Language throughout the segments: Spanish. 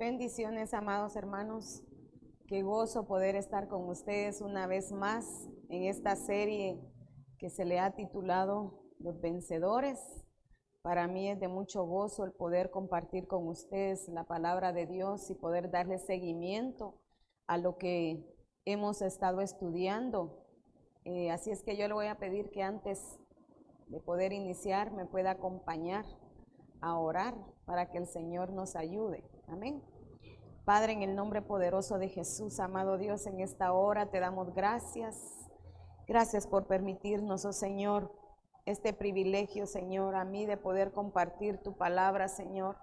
Bendiciones, amados hermanos. Qué gozo poder estar con ustedes una vez más en esta serie que se le ha titulado Los Vencedores. Para mí es de mucho gozo el poder compartir con ustedes la palabra de Dios y poder darle seguimiento a lo que hemos estado estudiando. Así es que yo le voy a pedir que antes de poder iniciar me pueda acompañar a orar para que el Señor nos ayude. Amén. Padre, en el nombre poderoso de Jesús, amado Dios, en esta hora te damos gracias. Gracias por permitirnos, oh Señor, este privilegio, Señor, a mí de poder compartir tu palabra, Señor,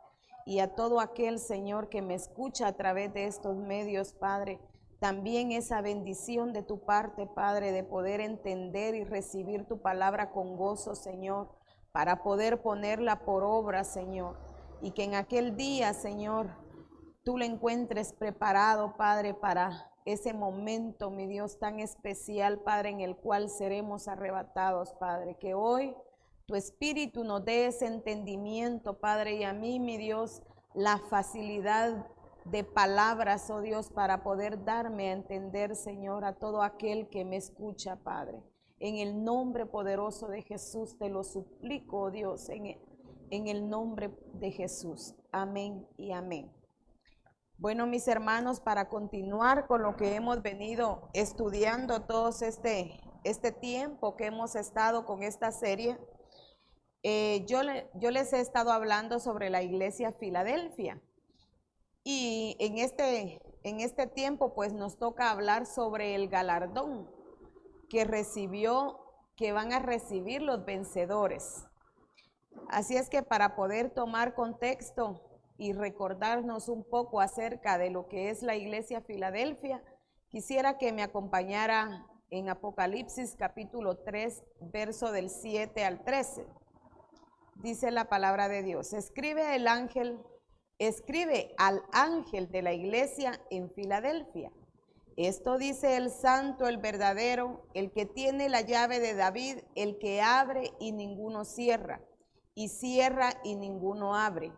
y a todo aquel, Señor, que me escucha a través de estos medios, Padre. También esa bendición de tu parte, Padre, de poder entender y recibir tu palabra con gozo, Señor, para poder ponerla por obra, Señor, y que en aquel día, Señor, tú le encuentres preparado, Padre, para ese momento, mi Dios, tan especial, Padre, en el cual seremos arrebatados, Padre. Que hoy tu Espíritu nos dé ese entendimiento, Padre, y a mí, mi Dios, la facilidad de palabras, oh Dios, para poder darme a entender, Señor, a todo aquel que me escucha, Padre. En el nombre poderoso de Jesús te lo suplico, oh Dios, en el nombre de Jesús. Amén y amén. Bueno, mis hermanos, para continuar con lo que hemos venido estudiando todos este tiempo que hemos estado con esta serie, yo les he estado hablando sobre la iglesia Filadelfia. Y en este tiempo, pues nos toca hablar sobre el galardón que van a recibir los vencedores. Así es que para poder tomar contexto y recordarnos un poco acerca de lo que es la iglesia Filadelfia, quisiera que me acompañara en Apocalipsis capítulo 3, verso del 7 al 13. Dice la palabra de Dios: escribe al ángel de la iglesia en Filadelfia. Esto dice el santo, el verdadero, el que tiene la llave de David, el que abre y ninguno cierra, y cierra y ninguno abre.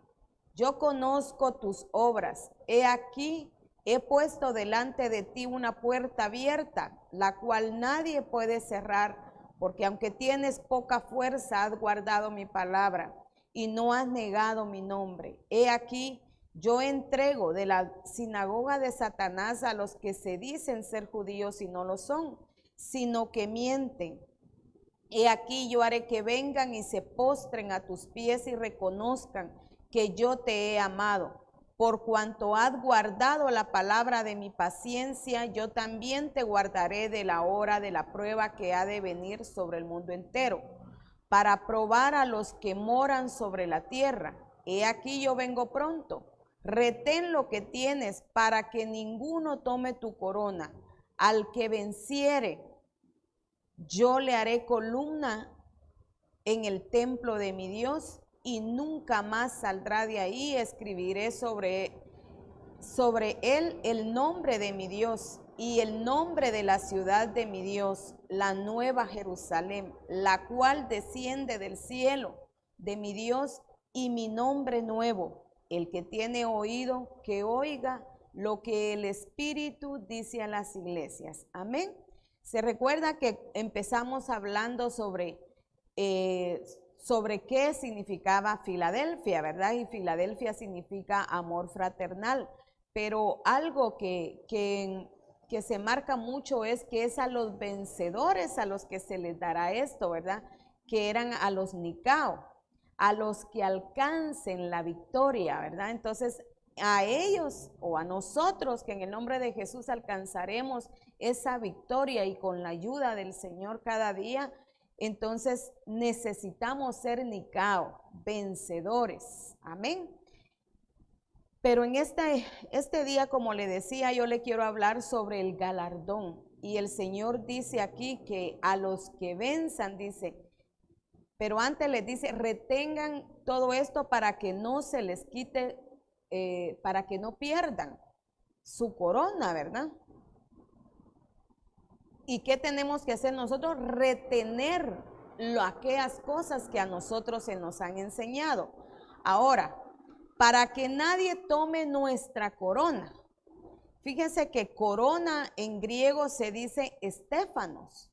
Yo conozco tus obras. He aquí, he puesto delante de ti una puerta abierta, la cual nadie puede cerrar, porque aunque tienes poca fuerza, has guardado mi palabra y no has negado mi nombre. He aquí, yo entrego de la sinagoga de Satanás a los que se dicen ser judíos y no lo son, sino que mienten. He aquí, yo haré que vengan y se postren a tus pies y reconozcan que yo te he amado. Por cuanto has guardado la palabra de mi paciencia, yo también te guardaré de la hora de la prueba que ha de venir sobre el mundo entero, para probar a los que moran sobre la tierra. He aquí, yo vengo pronto. Retén lo que tienes para que ninguno tome tu corona. Al que venciere, yo le haré columna en el templo de mi Dios y nunca más saldrá de ahí. Escribiré sobre él el nombre de mi Dios y el nombre de la ciudad de mi Dios, la nueva Jerusalén, la cual desciende del cielo de mi Dios, y mi nombre nuevo. El que tiene oído, que oiga lo que el Espíritu dice a las iglesias. Amén. Se recuerda que empezamos hablando sobre qué significaba Filadelfia, ¿verdad? Y Filadelfia significa amor fraternal, pero algo que se marca mucho es que es a los vencedores a los que se les dará esto, ¿verdad? Que eran a los Nicao, a los que alcancen la victoria, ¿verdad? Entonces, a ellos o a nosotros que en el nombre de Jesús alcanzaremos esa victoria y con la ayuda del Señor cada día, entonces necesitamos ser Nicao, vencedores. Amén. Pero en este día, como le decía, yo le quiero hablar sobre el galardón. Y el Señor dice aquí que a los que venzan, dice, pero antes les dice, retengan todo esto para que no se les quite, para que no pierdan su corona, ¿verdad? ¿Y qué tenemos que hacer nosotros? Retener aquellas cosas que a nosotros se nos han enseñado. Ahora, para que nadie tome nuestra corona. Fíjense que corona en griego se dice estéfanos.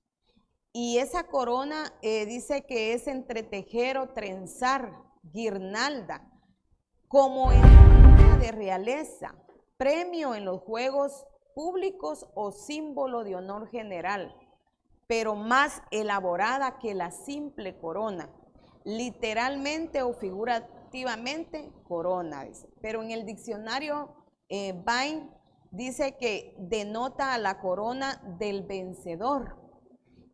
Y esa corona dice que es entretejer o trenzar, guirnalda, como en de realeza, premio en los juegos públicos o símbolo de honor general, pero más elaborada que la simple corona, literalmente o figurativamente corona, dice. Pero en el diccionario Vine dice que denota a la corona del vencedor.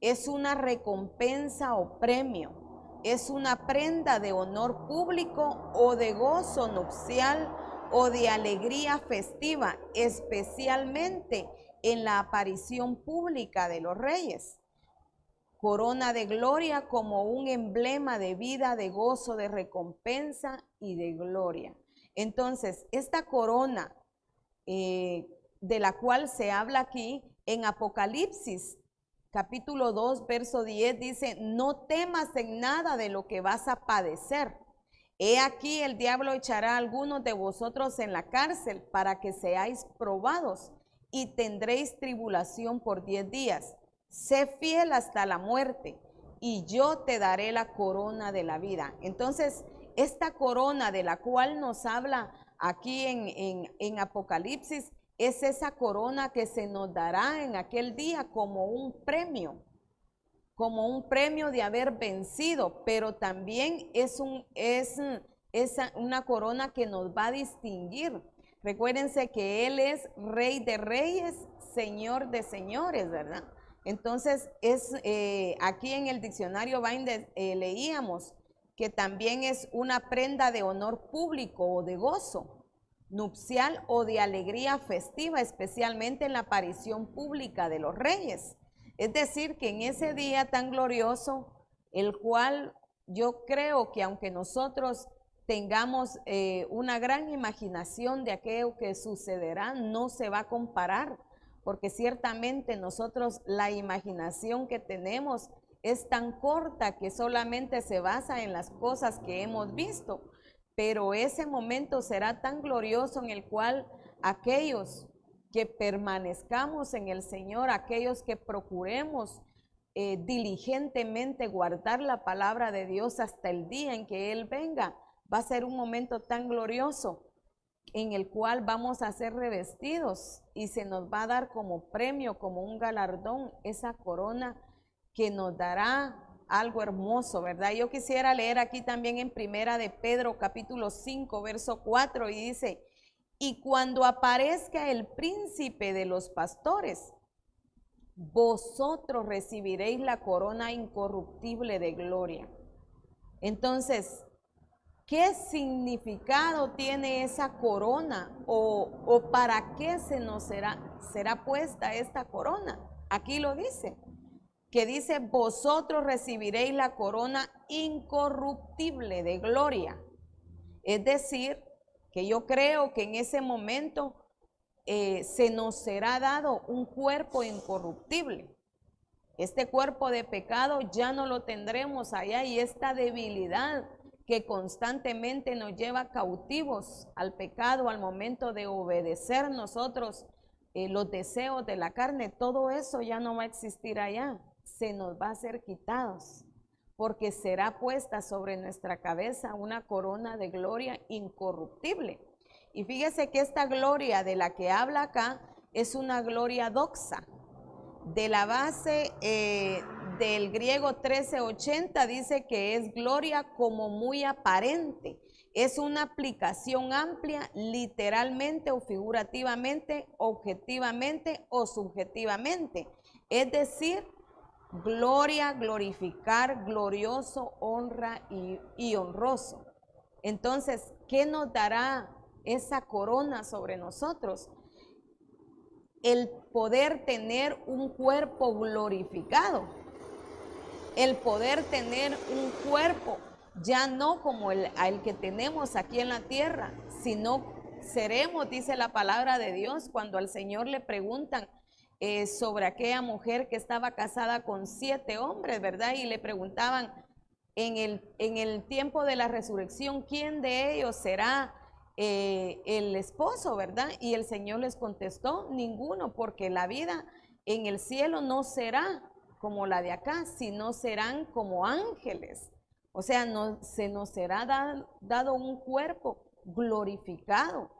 Es una recompensa o premio, es una prenda de honor público o de gozo nupcial o de alegría festiva, especialmente en la aparición pública de los reyes. Corona de gloria como un emblema de vida, de gozo, de recompensa y de gloria. Entonces, esta corona de la cual se habla aquí en Apocalipsis, capítulo 2, verso 10, dice, no temas en nada de lo que vas a padecer. He aquí el diablo echará a algunos de vosotros en la cárcel para que seáis probados y tendréis tribulación por 10 días. Sé fiel hasta la muerte y yo te daré la corona de la vida. Entonces, esta corona de la cual nos habla aquí en Apocalipsis es esa corona que se nos dará en aquel día como un premio de haber vencido, pero también es una corona que nos va a distinguir. Recuérdense que Él es Rey de Reyes, Señor de Señores, ¿verdad? Entonces, aquí en el diccionario Vine leíamos que también es una prenda de honor público o de gozo nupcial o de alegría festiva, especialmente en la aparición pública de los reyes. Es decir, que en ese día tan glorioso, el cual yo creo que aunque nosotros tengamos una gran imaginación de aquello que sucederá, no se va a comparar, porque ciertamente nosotros la imaginación que tenemos es tan corta que solamente se basa en las cosas que hemos visto, pero ese momento será tan glorioso en el cual aquellos que permanezcamos en el Señor, aquellos que procuremos diligentemente guardar la palabra de Dios hasta el día en que Él venga, va a ser un momento tan glorioso en el cual vamos a ser revestidos y se nos va a dar como premio, como un galardón, esa corona que nos dará algo hermoso, ¿verdad? Yo quisiera leer aquí también en Primera de Pedro, capítulo 5, verso 4, y dice, y cuando aparezca el príncipe de los pastores, vosotros recibiréis la corona incorruptible de gloria. Entonces, ¿qué significado tiene esa corona? ¿O para qué se nos será puesta esta corona? Aquí lo dice, que dice, vosotros recibiréis la corona incorruptible de gloria. Es decir, que yo creo que en ese momento se nos será dado un cuerpo incorruptible. Este cuerpo de pecado ya no lo tendremos allá, y esta debilidad que constantemente nos lleva cautivos al pecado al momento de obedecer nosotros los deseos de la carne, todo eso ya no va a existir allá, se nos va a ser quitados, porque será puesta sobre nuestra cabeza una corona de gloria incorruptible. Y fíjese que esta gloria de la que habla acá es una gloria doxa. De la base del griego 1380 dice que es gloria como muy aparente. Es una aplicación amplia, literalmente o figurativamente, objetivamente o subjetivamente. Es decir, gloria, glorificar, glorioso, honra y honroso. Entonces, ¿qué nos dará esa corona sobre nosotros? El poder tener un cuerpo glorificado, el poder tener un cuerpo ya no como el que tenemos aquí en la tierra, sino seremos, dice la palabra de Dios, cuando al Señor le preguntan sobre aquella mujer que estaba casada con 7 hombres, ¿verdad? Y le preguntaban en el tiempo de la resurrección, ¿quién de ellos será el esposo, ¿verdad? Y el Señor les contestó, ninguno, porque la vida en el cielo no será como la de acá, sino serán como ángeles. O sea, se nos será dado un cuerpo glorificado.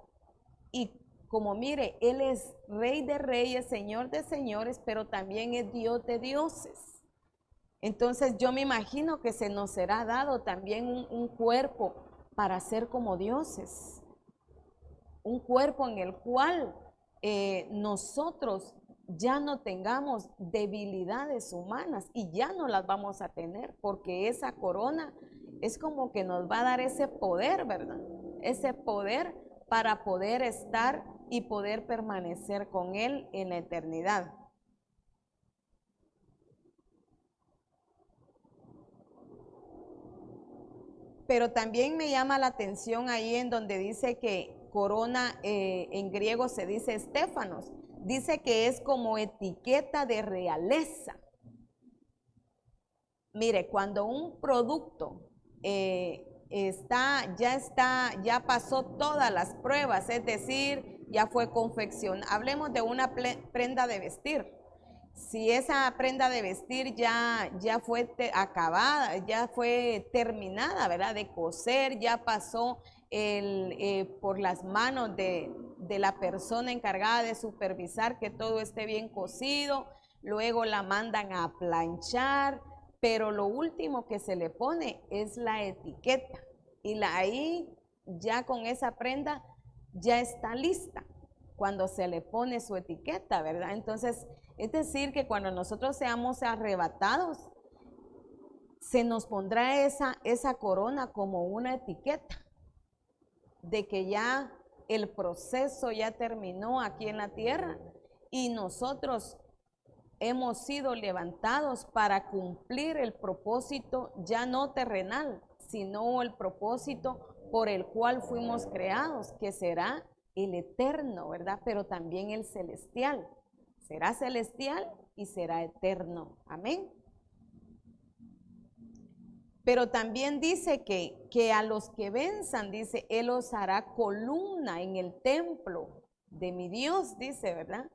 Y como mire, Él es Rey de reyes, Señor de señores, pero también es Dios de dioses. Entonces yo me imagino que se nos será dado también un cuerpo para ser como dioses. Un cuerpo en el cual nosotros ya no tengamos debilidades humanas y ya no las vamos a tener, porque esa corona es como que nos va a dar ese poder, ¿verdad? Ese poder para poder estar y poder permanecer con Él en la eternidad. Pero también me llama la atención ahí en donde dice que corona, en griego se dice estéfanos, dice que es como etiqueta de realeza. Mire, cuando un producto ya pasó todas las pruebas, es decir, ya fue confeccionado, hablemos de una prenda de vestir. Si esa prenda de vestir ya fue acabada, ya fue terminada, ¿verdad? De coser, ya pasó por las manos de la persona encargada de supervisar que todo esté bien cosido, luego la mandan a planchar, pero lo último que se le pone es la etiqueta y ahí ya con esa prenda ya está lista cuando se le pone su etiqueta, ¿verdad? Entonces, es decir, que cuando nosotros seamos arrebatados, se nos pondrá esa corona como una etiqueta de que ya el proceso ya terminó aquí en la tierra y nosotros hemos sido levantados para cumplir el propósito ya no terrenal, sino el propósito por el cual fuimos creados, que será el eterno, ¿verdad? Pero también el celestial. Será celestial y será eterno. Amén. Pero también dice que a los que venzan, dice, Él los hará columna en el templo de mi Dios, dice, ¿verdad?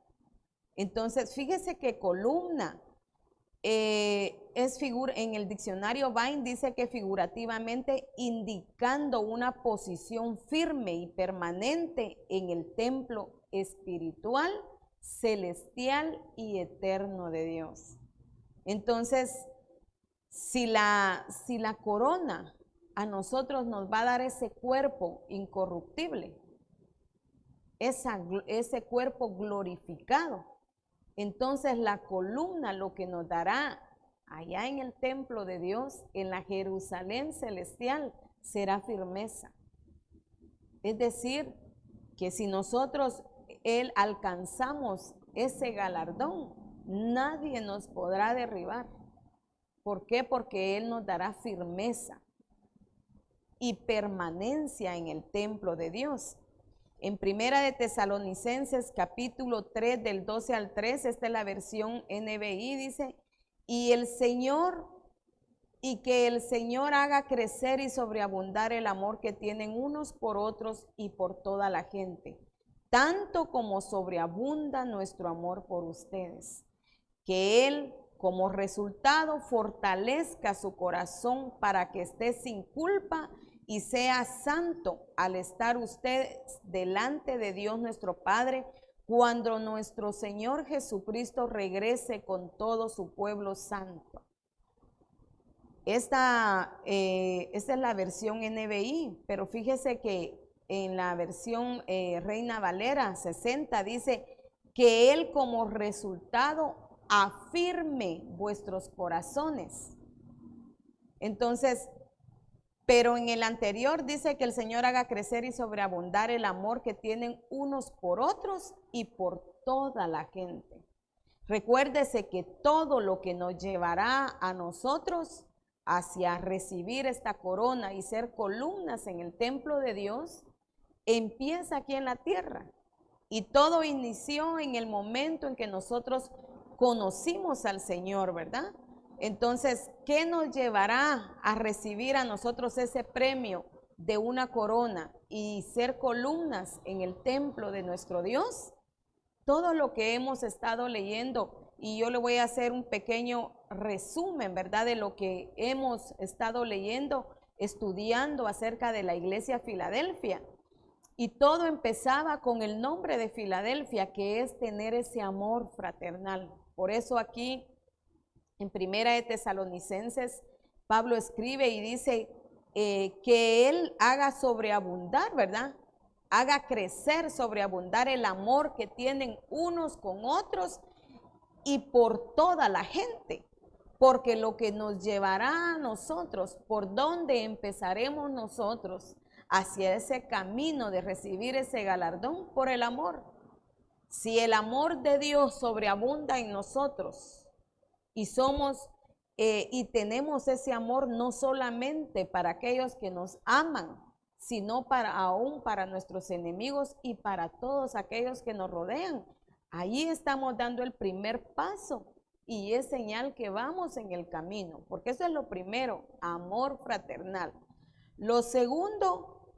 Entonces, fíjese que columna es figura, en el diccionario Vine dice que figurativamente indicando una posición firme y permanente en el templo espiritual, celestial y eterno de Dios. Entonces, si la corona a nosotros nos va a dar ese cuerpo incorruptible, ese cuerpo glorificado, entonces la columna lo que nos dará allá en el templo de Dios, en la Jerusalén celestial, será firmeza. Es decir, que si nosotros alcanzamos ese galardón, nadie nos podrá derribar. ¿Por qué? Porque Él nos dará firmeza y permanencia en el templo de Dios. En Primera de Tesalonicenses capítulo 3 del 12 al 3, esta es la versión NBI, dice, y que el Señor haga crecer y sobreabundar el amor que tienen unos por otros y por toda la gente, tanto como sobreabunda nuestro amor por ustedes. Que Él, como resultado, fortalezca su corazón para que esté sin culpa y sea santo al estar ustedes delante de Dios nuestro Padre, cuando nuestro Señor Jesucristo regrese con todo su pueblo santo. Esta es la versión NBI, pero fíjese que en la versión Reina Valera 60 dice que Él como resultado afirme vuestros corazones. Entonces, pero en el anterior dice que el Señor haga crecer y sobreabundar el amor que tienen unos por otros y por toda la gente. Recuérdese que todo lo que nos llevará a nosotros hacia recibir esta corona y ser columnas en el templo de Dios, empieza aquí en la tierra. Y todo inició en el momento en que nosotros conocimos al Señor, ¿verdad? Entonces, ¿qué nos llevará a recibir a nosotros ese premio de una corona y ser columnas en el templo de nuestro Dios, todo lo que hemos estado leyendo, y yo le voy a hacer un pequeño resumen, ¿verdad?, de lo que hemos estado leyendo, estudiando acerca de la iglesia Filadelfia. Y todo empezaba con el nombre de Filadelfia, que es tener ese amor fraternal. Por eso aquí en Primera de Tesalonicenses, Pablo escribe y dice que él haga sobreabundar, ¿verdad? Haga crecer, sobreabundar el amor que tienen unos con otros y por toda la gente. Porque lo que nos llevará a nosotros, por donde empezaremos nosotros hacia ese camino de recibir ese galardón, por el amor. Si el amor de Dios sobreabunda en nosotros y somos y tenemos ese amor no solamente para aquellos que nos aman, sino aún para nuestros enemigos y para todos aquellos que nos rodean. Ahí estamos dando el primer paso y es señal que vamos en el camino, porque eso es lo primero, amor fraternal. Lo segundo,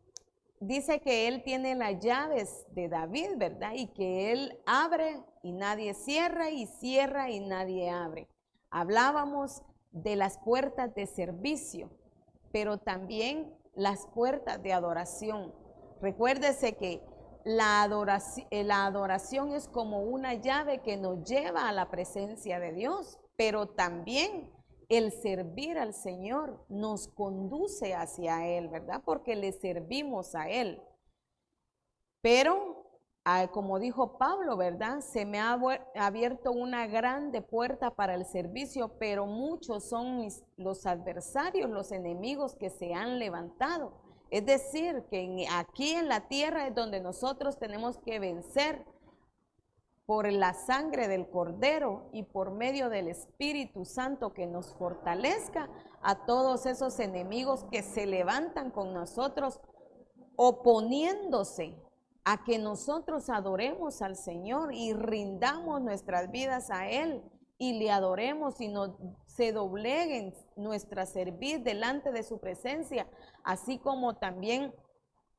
dice que él tiene las llaves de David, ¿verdad? Y que él abre y nadie cierra y cierra y nadie abre. Hablábamos de las puertas de servicio, pero también las puertas de adoración. Recuérdese que la adoración es como una llave que nos lleva a la presencia de Dios, pero también el servir al Señor nos conduce hacia Él, ¿verdad? Porque le servimos a Él. Pero, como dijo Pablo, ¿verdad? Se me ha abierto una grande puerta para el servicio, pero muchos son los adversarios, los enemigos que se han levantado. Es decir, que aquí en la tierra es donde nosotros tenemos que vencer por la sangre del Cordero y por medio del Espíritu Santo que nos fortalezca a todos esos enemigos que se levantan con nosotros, oponiéndose a que nosotros adoremos al Señor y rindamos nuestras vidas a Él y le adoremos y se dobleguen nuestra servir delante de su presencia, así como también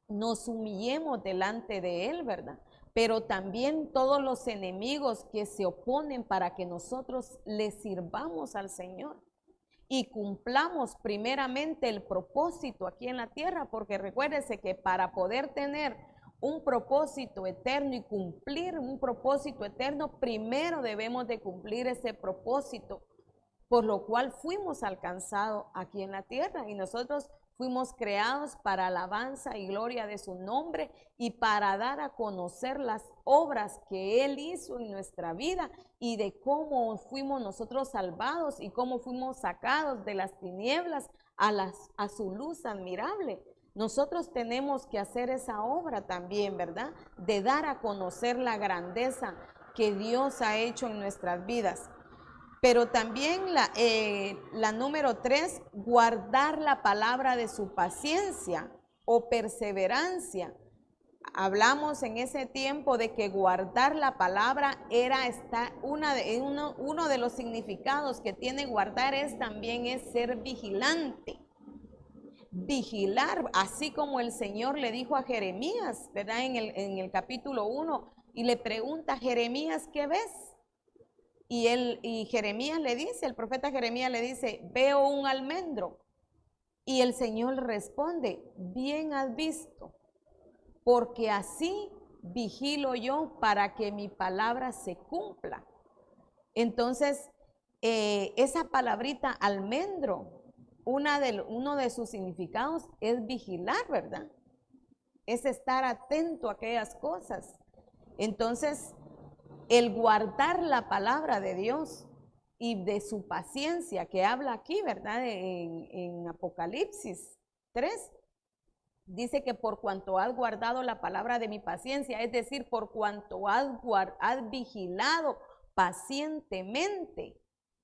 nos humillemos delante de Él, ¿verdad? Pero también todos los enemigos que se oponen para que nosotros le sirvamos al Señor y cumplamos primeramente el propósito aquí en la tierra, porque recuérdese que para poder tener un propósito eterno y cumplir un propósito eterno, primero debemos de cumplir ese propósito por lo cual fuimos alcanzados aquí en la tierra, y nosotros fuimos creados para alabanza y gloria de su nombre y para dar a conocer las obras que Él hizo en nuestra vida y de cómo fuimos nosotros salvados y cómo fuimos sacados de las tinieblas a su luz admirable. Nosotros tenemos que hacer esa obra también, ¿verdad? De dar a conocer la grandeza que Dios ha hecho en nuestras vidas. Pero también la número 3, guardar la palabra de su paciencia o perseverancia. Hablamos en ese tiempo de que guardar la palabra era uno de los significados que tiene guardar también es ser vigilante. Vigilar, así como el Señor le dijo a Jeremías, ¿verdad? En el capítulo 1, y le pregunta a Jeremías, ¿qué ves? Y Jeremías le dice, el profeta Jeremías le dice, veo un almendro. Y el Señor responde, bien has visto, porque así vigilo yo para que mi palabra se cumpla. Entonces, esa palabrita almendro, uno de sus significados es vigilar, ¿verdad? Es estar atento a aquellas cosas. Entonces, el guardar la palabra de Dios y de su paciencia que habla aquí, ¿verdad? En Apocalipsis 3, dice que por cuanto has guardado la palabra de mi paciencia, es decir, por cuanto has vigilado pacientemente,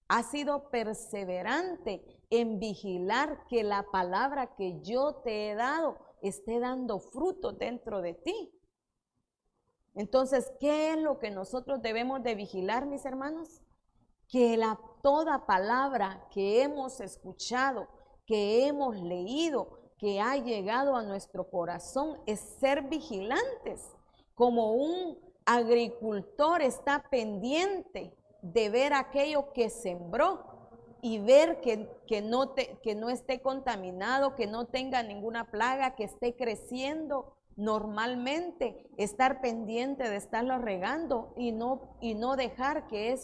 has sido perseverante en vigilar que la palabra que yo te he dado esté dando fruto dentro de ti. Entonces, ¿qué es lo que nosotros debemos de vigilar, mis hermanos? Que toda palabra que hemos escuchado, que hemos leído, que ha llegado a nuestro corazón es ser vigilantes, como un agricultor está pendiente de ver aquello que sembró y ver que no esté contaminado, que no tenga ninguna plaga, que esté creciendo normalmente, estar pendiente de estarlo regando y no dejar que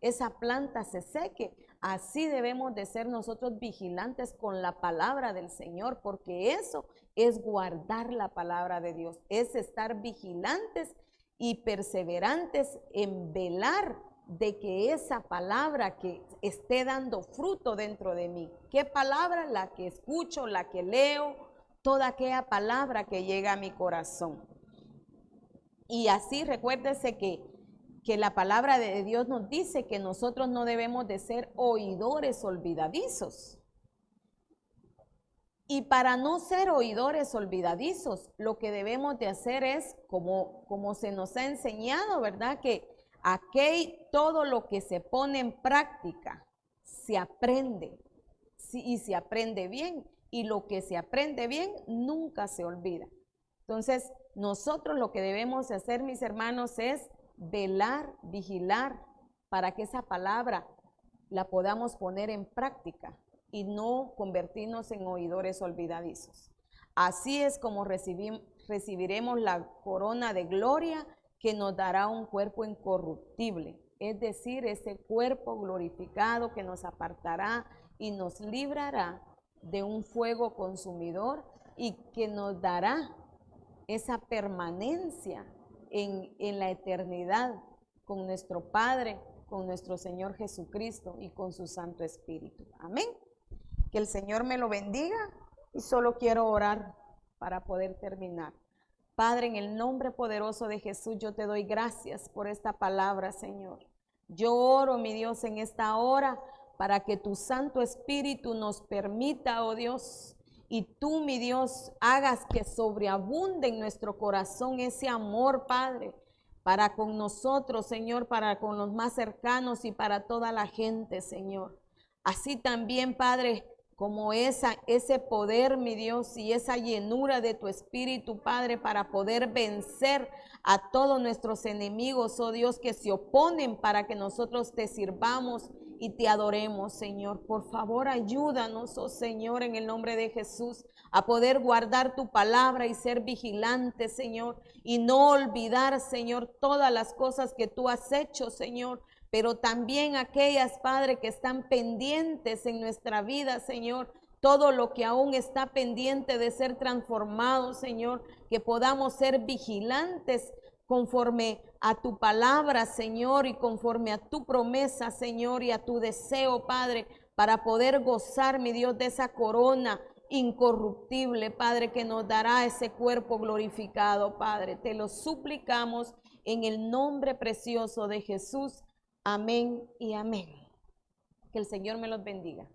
esa planta se seque. Así debemos de ser nosotros vigilantes con la palabra del Señor, porque eso es guardar la palabra de Dios, es estar vigilantes y perseverantes en velar de que esa palabra que esté dando fruto dentro de mí. ¿Qué palabra? La que escucho, la que leo, toda aquella palabra que llega a mi corazón. Y así recuérdese que la palabra de Dios nos dice que nosotros no debemos de ser oidores olvidadizos. Y para no ser oidores olvidadizos, lo que debemos de hacer es, como se nos ha enseñado, ¿verdad? Que todo lo que se pone en práctica se aprende, y se aprende bien, y lo que se aprende bien nunca se olvida. Entonces, nosotros lo que debemos hacer, mis hermanos, es velar, vigilar, para que esa palabra la podamos poner en práctica y no convertirnos en oidores olvidadizos. Así es como recibiremos la corona de gloria que nos dará un cuerpo incorruptible, es decir, ese cuerpo glorificado que nos apartará y nos librará de un fuego consumidor y que nos dará esa permanencia en la eternidad con nuestro Padre, con nuestro Señor Jesucristo y con su Santo Espíritu. Amén. Que el Señor me lo bendiga y solo quiero orar para poder terminar. Padre, en el nombre poderoso de Jesús, yo te doy gracias por esta palabra, Señor. Yo oro, mi Dios, en esta hora para que tu Santo Espíritu nos permita, oh Dios, y tú, mi Dios, hagas que sobreabunde en nuestro corazón ese amor, Padre, para con nosotros, Señor, para con los más cercanos y para toda la gente, Señor. Así también, Padre, como ese poder, mi Dios, y esa llenura de tu Espíritu, Padre, para poder vencer a todos nuestros enemigos, oh Dios, que se oponen para que nosotros te sirvamos y te adoremos, Señor. Por favor, ayúdanos, oh Señor, en el nombre de Jesús, a poder guardar tu palabra y ser vigilantes, Señor, y no olvidar, Señor, todas las cosas que tú has hecho, Señor, pero también aquellas, Padre, que están pendientes en nuestra vida, Señor, todo lo que aún está pendiente de ser transformado, Señor, que podamos ser vigilantes conforme a tu palabra, Señor, y conforme a tu promesa, Señor, y a tu deseo, Padre, para poder gozar, mi Dios, de esa corona incorruptible, Padre, que nos dará ese cuerpo glorificado, Padre. Te lo suplicamos en el nombre precioso de Jesús. Amén y amén. Que el Señor me los bendiga.